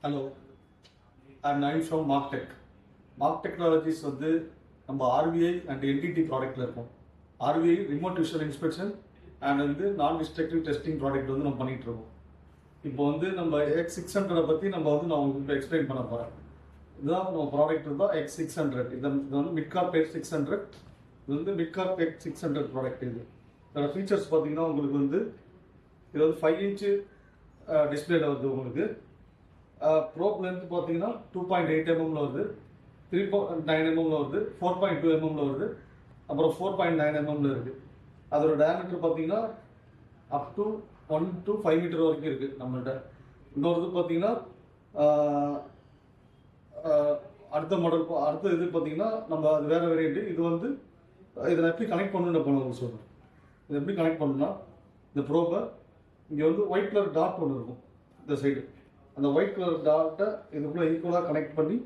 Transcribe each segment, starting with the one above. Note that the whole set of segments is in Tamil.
Hello, I'm Naim from MarkTech. Mark Technologies வந்து நம்ம RVI and NTT ப்ராடக்ட்ல இருக்கும். RVI remote visual inspection and வந்து நான் டிஸ்ட்ரக்டிவ் டெஸ்டிங் ப்ராடக்ட் வந்து நம்ம பண்ணிட்டு இருக்கோம். இப்போ வந்து நம்ம X600 பற்றி நான் உங்களுக்கு எக்ஸ்பிளைன் பண்ண போகிறேன். இதுதான் நம்ம ப்ராடக்ட் தான் X600. இது வந்து மிட்கார்ப் X600. இது வந்து மிட்கார்ப் X600 ப்ராடக்ட். இதோட ஃபீச்சர்ஸ் பார்த்தீங்கன்னா உங்களுக்கு வந்து இது வந்து 5 இன்ச்சு டிஸ்பிளேல வருது. உங்களுக்கு ப்ரோப் லென்த் பார்த்தீங்கன்னா 2.8 mm வருது, 3.9 mm வருது, 4.2 mm வருது, அப்புறம் 4.9 mm இருக்குது. அதோட டயாமீட்டர் பார்த்தீங்கன்னா அப் டு 1 to 5 மீட்டர் வரைக்கும் இருக்குது நம்மள்கிட்ட. இன்னொரு இது பார்த்தீங்கன்னா அடுத்த மாடல் அடுத்த இது பார்த்தீங்கன்னா நம்ம அது வேறு வேரியண்ட்டு. இது வந்து இதில் எப்படி கனெக்ட் பண்ணணும்னு நான் உங்களுக்கு சொல்கிறேன். இது எப்படி கனெக்ட் பண்ணணும்னா இந்த ப்ரோபை இங்கே வந்து ஒயிட் கலர் டாட் ஒன்று இருக்கும் இந்த சைடு. அந்த ஒயிட் கலர் டாட்டை இதுக்குள்ளே ஈக்குவலாக கனெக்ட் பண்ணி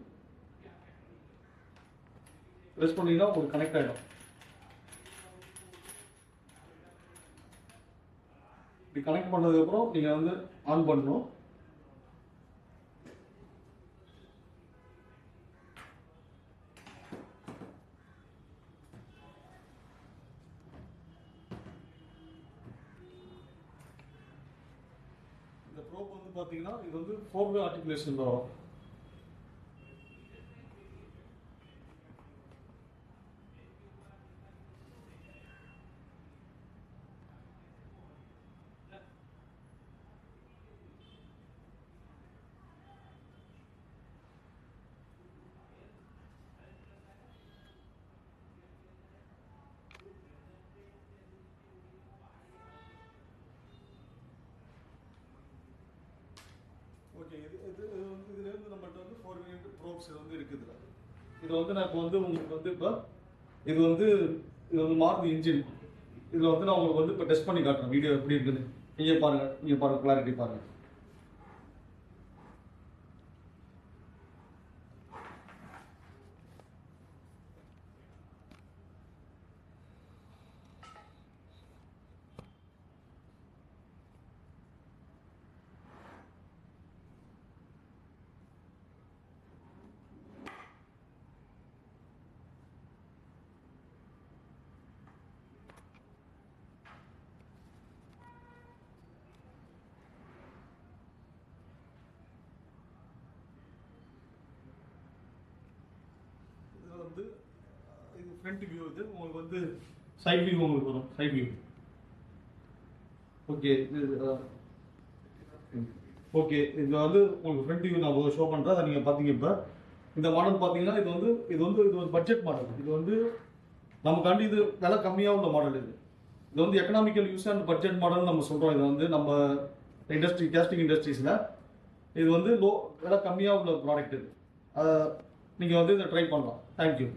ப்ரெஸ் பண்ணிங்கன்னா உங்களுக்கு கனெக்ட் ஆகிடும். இப்படி கனெக்ட் பண்ணதுக்கப்புறம் நீங்கள் வந்து ஆன் பண்ணணும். இந்த ப்ரோப் வந்து பார்த்தீங்கன்னா இது வந்து 4-way ஆர்டிகுலேஷன் வரும். ஓகே, இதுலேருந்து நம்மகிட்ட வந்து 4 வேரியன்ட் ப்ரோப்ஸ் வந்து இருக்குது. இது வந்து நான் இப்போ வந்து உங்களுக்கு வந்து இது வந்து மாறுதி இன்ஜின். இதில் வந்து நான் உங்களுக்கு வந்து இப்போ டெஸ்ட் பண்ணி காட்டுறேன். வீடியோ எப்படி இருக்குது நீங்கள் பாருங்கள், கிளாரிட்டி பாருங்கள். வந்து இது ஃப்ரண்ட் வியூ. இது உங்களுக்கு வந்து சைட் வியூ உங்களுக்கு வரும். Side view okay. ஓகே, இது வந்து உங்களுக்கு ஃப்ரண்ட் வியூ நான் ஷோ பண்ணுறேன். அதை நீங்கள் பார்த்தீங்க. இப்போ இந்த மாடல் பார்த்தீங்கன்னா இது ஒரு பட்ஜெட் மாடல். இது வந்து நமக்காண்டி இது விலை கம்மியாக உள்ள மாடல். இது வந்து economical use and budget model நம்ம சொல்கிறோம். இது வந்து நம்ம கேஸ்டிங் இண்டஸ்ட்ரீஸில் இது வந்து விலை கம்மியாக உள்ள ப்ராடக்ட். இது நீங்கள் வந்து இதை ட்ரை பண்ணலாம். தேங்க்யூ.